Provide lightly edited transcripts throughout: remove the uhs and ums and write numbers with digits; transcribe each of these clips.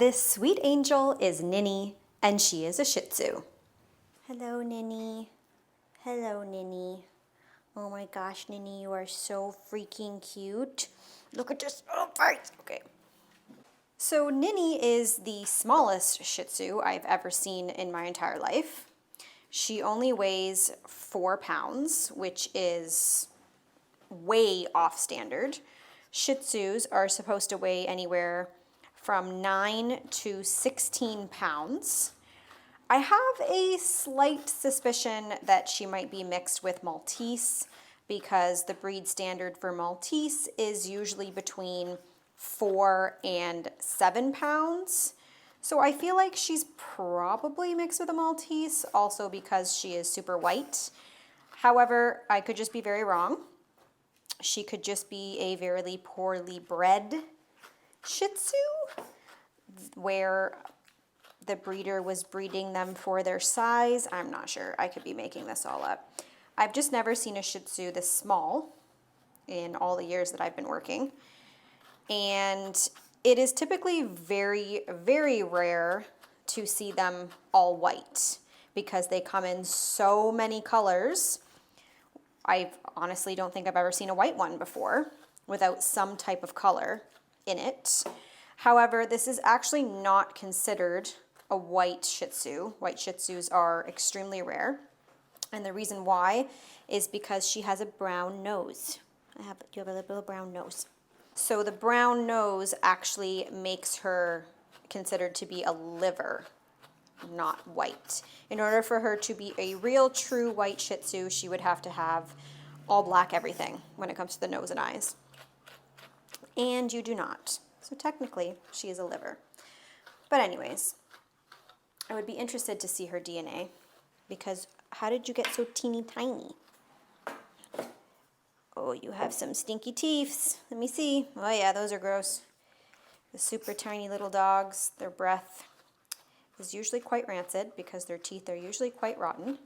This sweet angel is Ninnie, and she is a Shih Tzu. Hello, Ninnie. Hello, Ninnie. Oh my gosh, Ninnie, you are so freaking cute. Look at this little face. Okay. So Ninnie is the smallest Shih Tzu I've ever seen in my entire life. She only weighs 4 pounds, which is way off standard. Shih Tzus are supposed to weigh anywhere from 9 to 16 pounds. I have a slight suspicion that she might be mixed with Maltese because the breed standard for Maltese is usually between 4 and 7 pounds. So I feel like she's probably mixed with a Maltese, also because she is super white. However, I could just be very wrong. She could just be a very poorly bred Shih Tzu, where the breeder was breeding them for their size. I'm not sure. I could be making this all up. I've just never seen a Shih Tzu this small in all the years that I've been working. And it is typically very, very rare to see them all white because they come in so many colors. I honestly don't think I've ever seen a white one before without some type of color in it. However, this is actually not considered a white Shih Tzu. White Shih Tzus are extremely rare. And the reason why is because she has a brown nose. You have a little brown nose. So the brown nose actually makes her considered to be a liver, not white. In order for her to be a real true white Shih Tzu, she would have to have all black everything when it comes to the nose and eyes. And you do not. So technically, she is a liver. But anyways, I would be interested to see her DNA because how did you get so teeny tiny? Oh, you have some stinky teeth. Let me see. Oh yeah, those are gross. The super tiny little dogs, their breath is usually quite rancid because their teeth are usually quite rotten,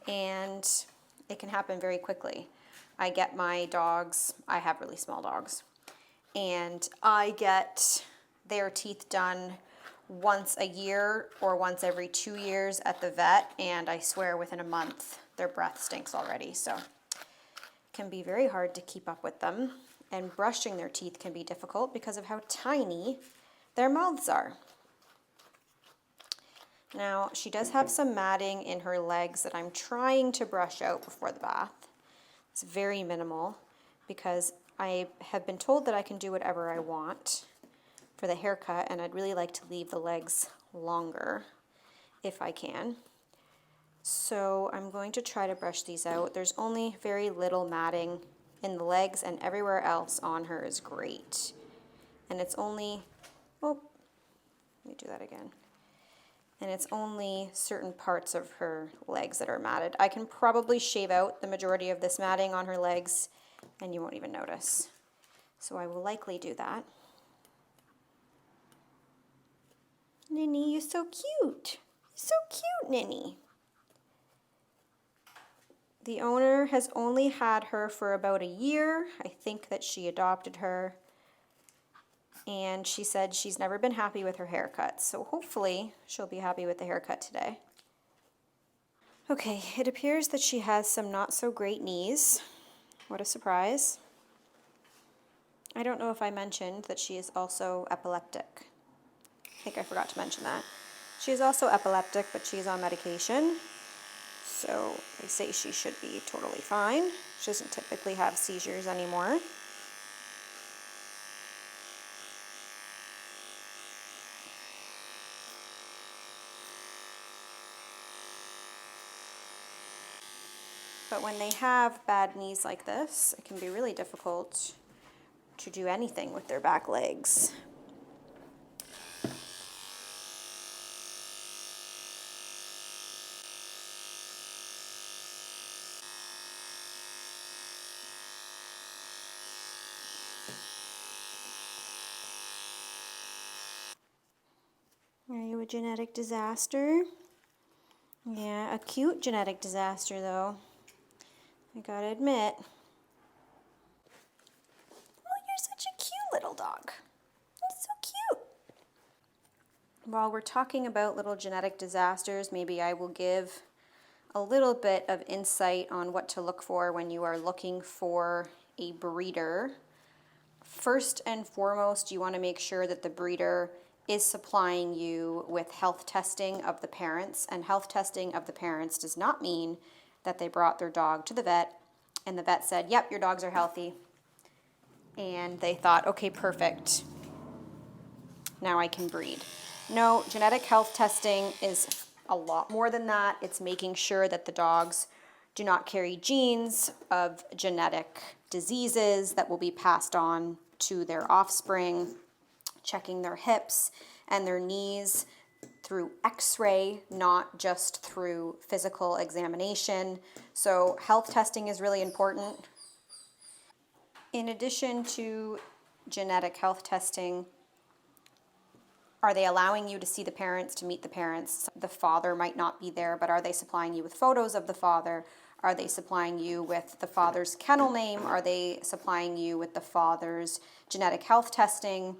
and it can happen very quickly. I get my dogs, I have really small dogs, and I get their teeth done once a year or once every 2 years at the vet, and I swear within a month their breath stinks already, so it can be very hard to keep up with them, and brushing their teeth can be difficult because of how tiny their mouths are. Now, she does have some matting in her legs that I'm trying to brush out before the bath. It's very minimal because I have been told that I can do whatever I want for the haircut, and I'd really like to leave the legs longer if I can. So I'm going to try to brush these out. There's only very little matting in the legs, and everywhere else on her is great. And it's only, oh, let me do that again. And it's only certain parts of her legs that are matted. I can probably shave out the majority of this matting on her legs and you won't even notice. So I will likely do that. Ninnie, you're so cute. You're so cute, Ninnie. The owner has only had her for about a year. I think that she adopted her. And she said she's never been happy with her haircut, so hopefully she'll be happy with the haircut today. Okay, it appears that she has some not so great knees. What a surprise. I don't know if I mentioned that she is also epileptic. I think I forgot to mention that. She is also epileptic, but she's on medication, so they say she should be totally fine. She doesn't typically have seizures anymore. But when they have bad knees like this, it can be really difficult to do anything with their back legs. Are you a genetic disaster? Yeah, a cute genetic disaster though. I gotta admit. Oh, you're such a cute little dog. You're so cute. While we're talking about little genetic disasters, maybe I will give a little bit of insight on what to look for when you are looking for a breeder. First and foremost, you want to make sure that the breeder is supplying you with health testing of the parents. And health testing of the parents does not mean that they brought their dog to the vet and the vet said, yep, your dogs are healthy. And they thought, okay, perfect. Now I can breed. No, genetic health testing is a lot more than that. It's making sure that the dogs do not carry genes of genetic diseases that will be passed on to their offspring, checking their hips and their knees through x-ray, not just through physical examination. So health testing is really important. In addition to genetic health testing, are they allowing you to see the parents, to meet the parents? The father might not be there, but are they supplying you with photos of the father? Are they supplying you with the father's kennel name? Are they supplying you with the father's genetic health testing?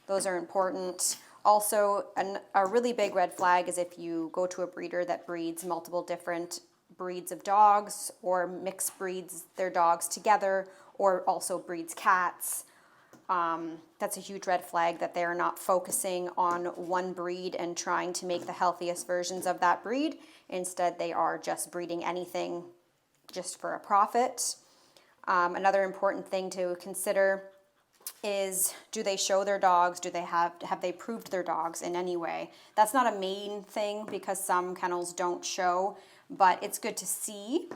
Those are important. Also, a really big red flag is if you go to a breeder that breeds multiple different breeds of dogs or mix breeds their dogs together or also breeds cats. That's a huge red flag that they're not focusing on one breed and trying to make the healthiest versions of that breed. Instead, they are just breeding anything just for a profit. Another important thing to consider is, do they show their dogs? Have they proved their dogs in any way? That's not a main thing because some kennels don't show, but it's good to see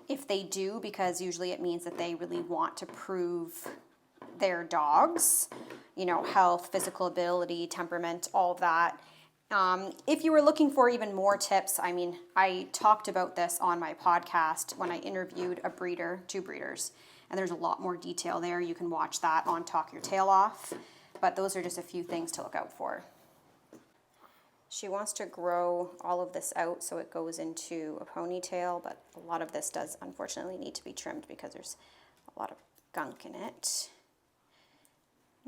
if they do, because usually it means that they really want to prove their dogs, health, physical ability, temperament, all of that. If you were looking for even more tips, I talked about this on my podcast when I interviewed a breeder, 2 breeders, and there's a lot more detail there. You can watch that on Talk Your Tail Off, but those are just a few things to look out for. She wants to grow all of this out so it goes into a ponytail, but a lot of this does unfortunately need to be trimmed because there's a lot of gunk in it.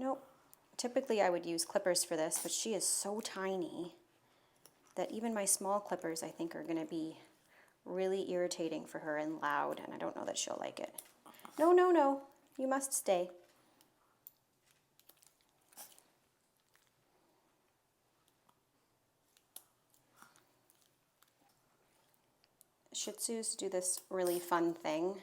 Nope. Typically I would use clippers for this, but she is so tiny that even my small clippers I think are going to be really irritating for her and loud, and I don't know that she'll like it. No, no, no. You must stay. Shih Tzus do this really fun thing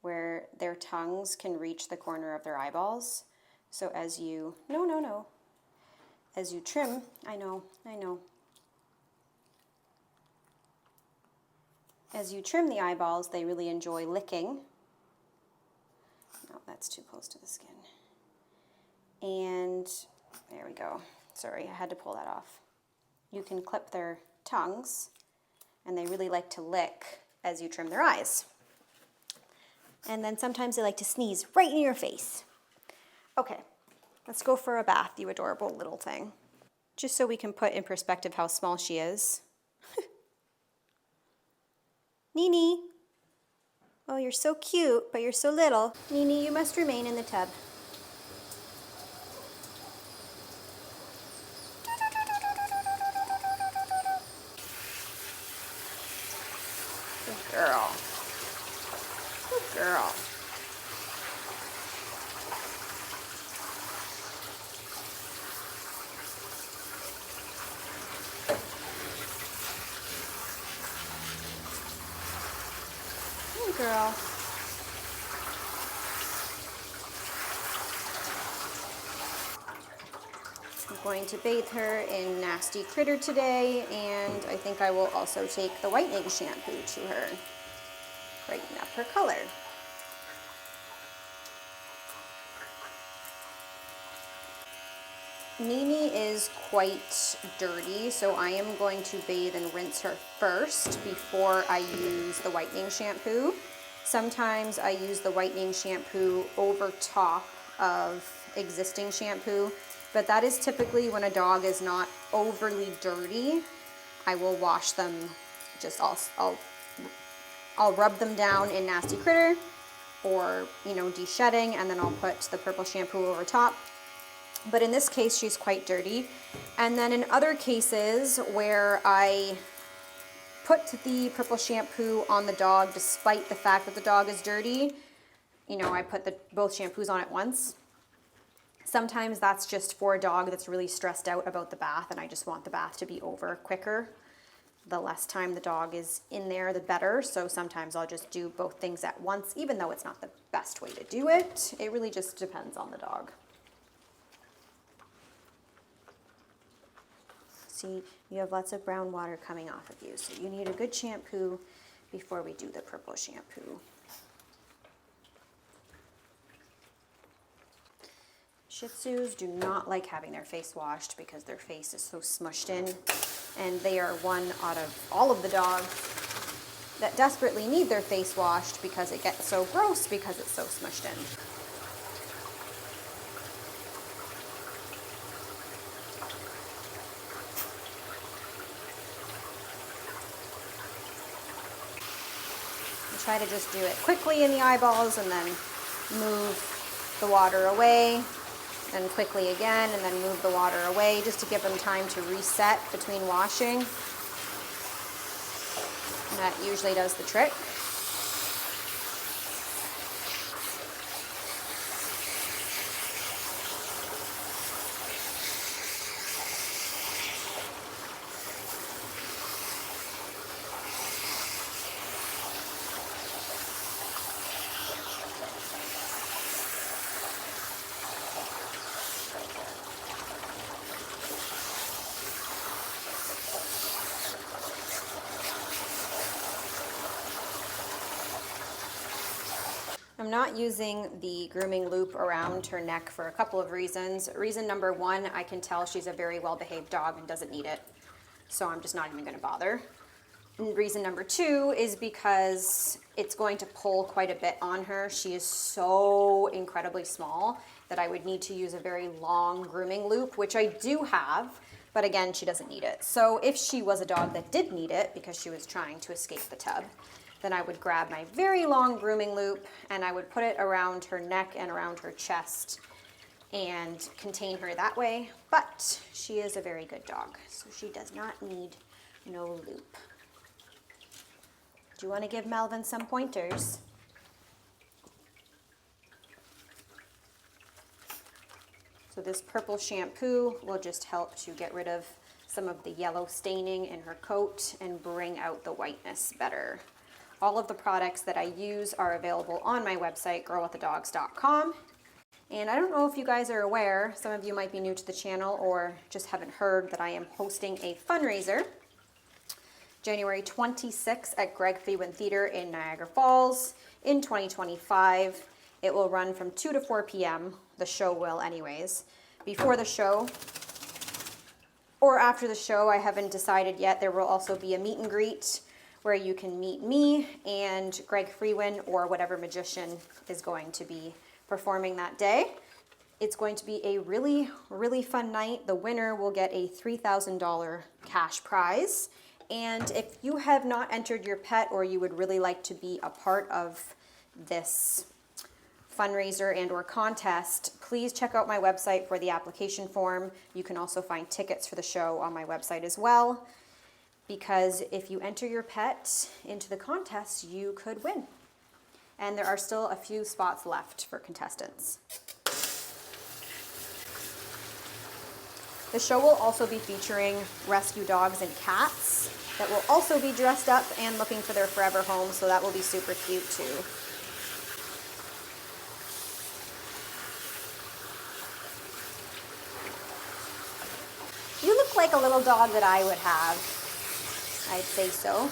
where their tongues can reach the corner of their eyeballs. So as you, no, as you trim, I know. As you trim the eyeballs, they really enjoy licking. No, that's too close to the skin. And there we go. Sorry, I had to pull that off. You can clip their tongues, and they really like to lick as you trim their eyes. And then sometimes they like to sneeze right in your face. Okay, let's go for a bath, you adorable little thing. Just so we can put in perspective how small she is. Ninnie. Oh, you're so cute, but you're so little. Ninnie, you must remain in the tub. Good girl. Good girl. Good girl. I'm going to bathe her in Nasty Critter today, and I think I will also take the whitening shampoo to her. Brighten up her color. Ninnie is quite dirty, so I am going to bathe and rinse her first before I use the whitening shampoo. Sometimes I use the whitening shampoo over top of existing shampoo, but that is typically when a dog is not overly dirty. I will wash them, I'll rub them down in Nasty Critter or, de-shedding, and then I'll put the purple shampoo over top. But in this case, she's quite dirty. And then in other cases where I put the purple shampoo on the dog despite the fact that the dog is dirty, you know, I put both shampoos on at once. Sometimes that's just for a dog that's really stressed out about the bath and I just want the bath to be over quicker. The less time the dog is in there, the better. So sometimes I'll just do both things at once, even though it's not the best way to do it. It really just depends on the dog. See, you have lots of brown water coming off of you, so you need a good shampoo before we do the purple shampoo. Shih Tzus do not like having their face washed because their face is so smushed in, and they are one out of all of the dogs that desperately need their face washed because it gets so gross because it's so smushed in. Try to just do it quickly in the eyeballs and then move the water away, then quickly again, and then move the water away just to give them time to reset between washing. And that usually does the trick. I'm not using the grooming loop around her neck for a couple of reasons. Reason number one, I can tell she's a very well-behaved dog and doesn't need it, so I'm just not even going to bother. And reason number two is because it's going to pull quite a bit on her. She is so incredibly small that I would need to use a very long grooming loop, which I do have, but again, she doesn't need it. So if she was a dog that did need it because she was trying to escape the tub, then I would grab my very long grooming loop and I would put it around her neck and around her chest and contain her that way. But she is a very good dog, so she does not need no loop. Do you want to give Melvin some pointers? So this purple shampoo will just help to get rid of some of the yellow staining in her coat and bring out the whiteness better. All of the products that I use are available on my website, girlwiththedogs.com. And I don't know if you guys are aware, some of you might be new to the channel or just haven't heard that I am hosting a fundraiser January 26th at Greg Freeman Theater in Niagara Falls in 2025. It will run from 2 to 4 p.m. The show will anyways. Before the show or after the show, I haven't decided yet. There will also be a meet and greet where you can meet me and Greg Freeman or whatever magician is going to be performing that day. It's going to be a really, really fun night. The winner will get a $3,000 cash prize. And if you have not entered your pet or you would really like to be a part of this fundraiser and or contest, please check out my website for the application form. You can also find tickets for the show on my website as well, because if you enter your pet into the contest, you could win. And there are still a few spots left for contestants. The show will also be featuring rescue dogs and cats that will also be dressed up and looking for their forever home, so that will be super cute too. You look like a little dog that I would have. I'd say so.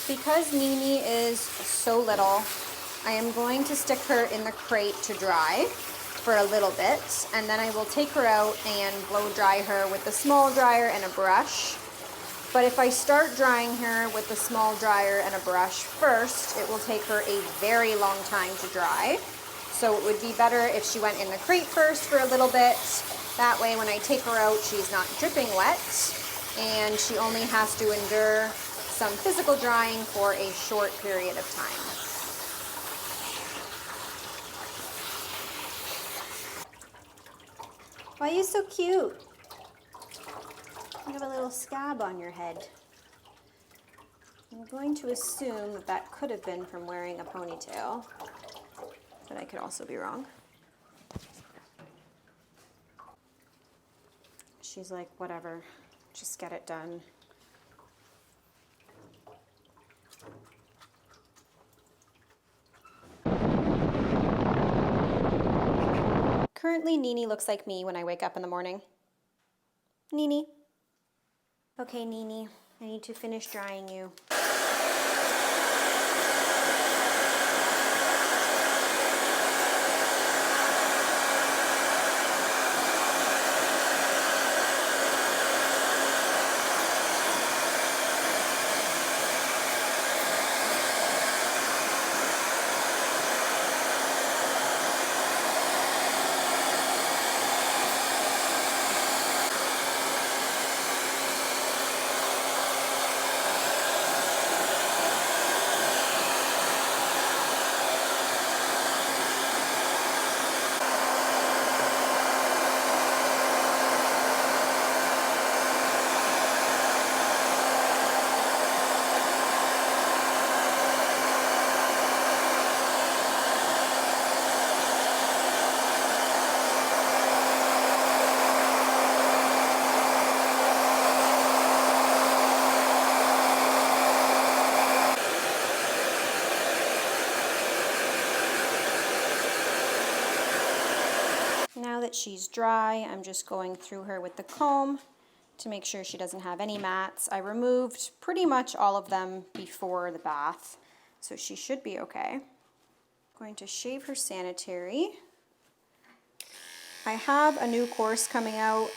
Because Ninnie is so little, I am going to stick her in the crate to dry for a little bit, and then I will take her out and blow dry her with a small dryer and a brush. But if I start drying her with the small dryer and a brush first, it will take her a very long time to dry. So it would be better if she went in the crate first for a little bit. That way when I take her out, she's not dripping wet and she only has to endure some physical drying for a short period of time. Why are you so cute? You have a little scab on your head. I'm going to assume that that could have been from wearing a ponytail, but I could also be wrong. She's like, whatever, just get it done. Currently, Ninnie looks like me when I wake up in the morning. Ninnie. Okay, Ninnie, I need to finish drying you. Now that she's dry, I'm just going through her with the comb to make sure she doesn't have any mats. I removed pretty much all of them before the bath, so she should be okay. I'm going to shave her sanitary. I have a new course coming out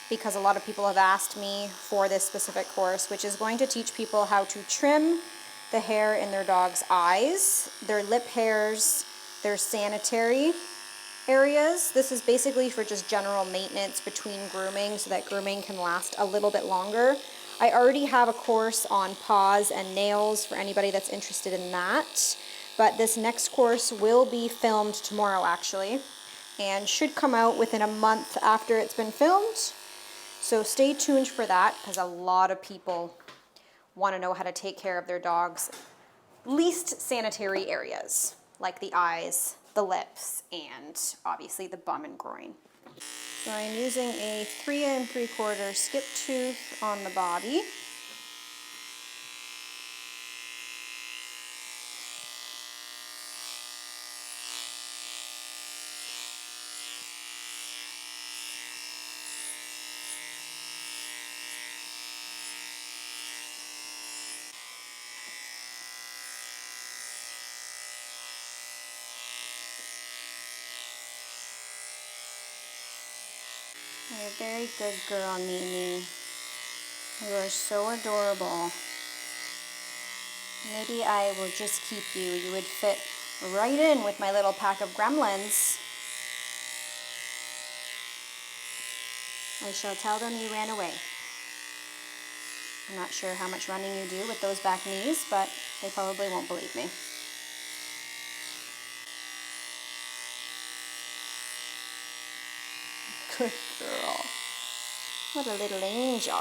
because a lot of people have asked me for this specific course, which is going to teach people how to trim the hair in their dog's eyes, their lip hairs, their sanitary areas. This is basically for just general maintenance between grooming so that grooming can last a little bit longer. I already have a course on paws and nails for anybody that's interested in that, but this next course will be filmed tomorrow actually and should come out within a month after it's been filmed. So stay tuned for that because a lot of people want to know how to take care of their dog's least sanitary areas, like the eyes, the lips, and obviously the bum and groin. So I'm using a 3 3/4 skip tooth on the body. You're a very good girl, Ninnie. You are so adorable. Maybe I will just keep you. You would fit right in with my little pack of gremlins. I shall tell them you ran away. I'm not sure how much running you do with those back knees, but they probably won't believe me. Good girl. What a little angel.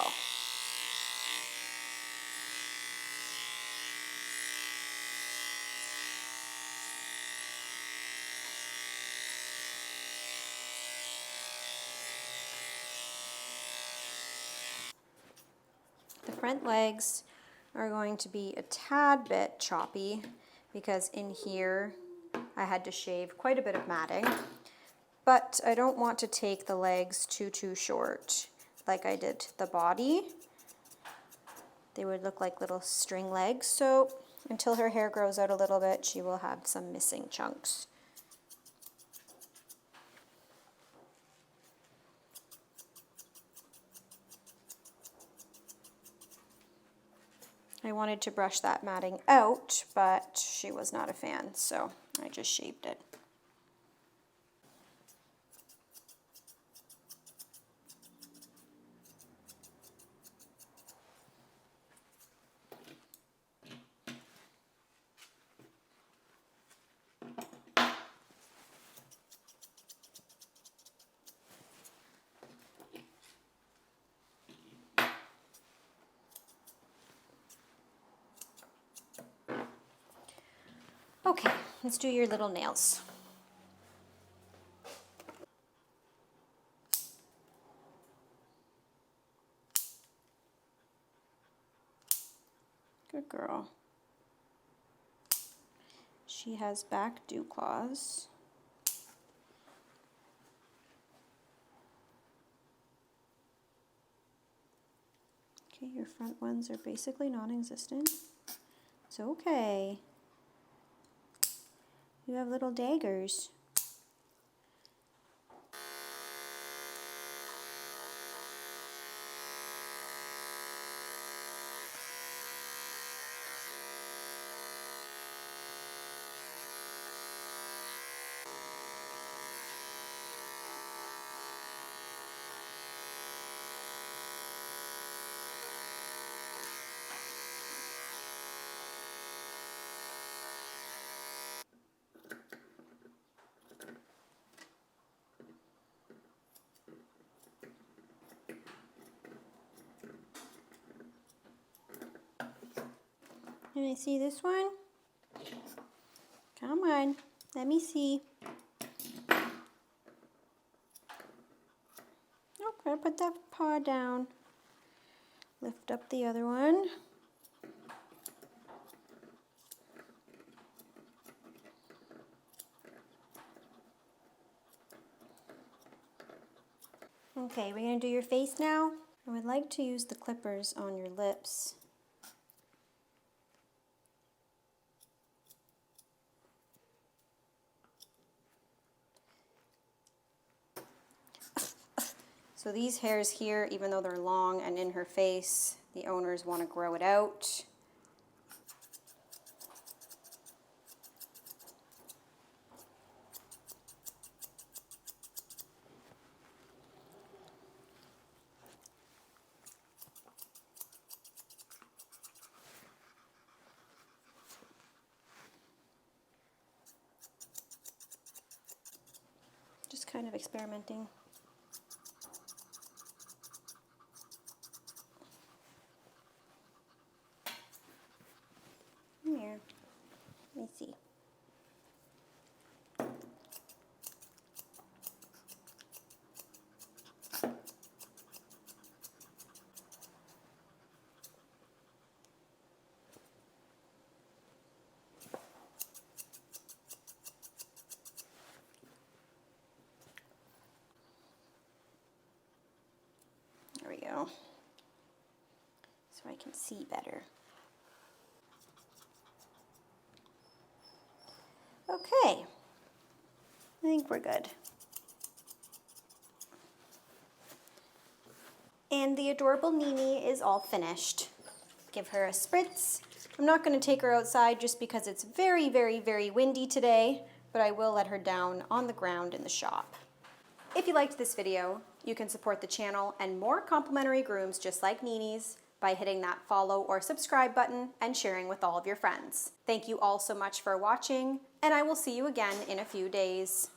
The front legs are going to be a tad bit choppy because in here I had to shave quite a bit of matting, but I don't want to take the legs too short like I did the body. They would look like little string legs, so until her hair grows out a little bit, she will have some missing chunks. I wanted to brush that matting out, but she was not a fan, so I just shaved it. Okay, let's do your little nails. Good girl. She has back dew claws. Okay, your front ones are basically non-existent. It's okay. You have little daggers. Can I see this one? Come on, let me see. Oh, gotta put that paw down. Lift up the other one. Okay, we're gonna do your face now. I would like to use the clippers on your lips. So these hairs here, even though they're long and in her face, the owners want to grow it out. Just kind of experimenting. Come here. Let me see. There we go. So I can see better. Okay. I think we're good. And the adorable Ninnie is all finished. Give her a spritz. I'm not going to take her outside just because it's very, very, very windy today, but I will let her down on the ground in the shop. If you liked this video, you can support the channel and more complimentary grooms just like Ninnie's by hitting that follow or subscribe button and sharing with all of your friends. Thank you all so much for watching, and I will see you again in a few days.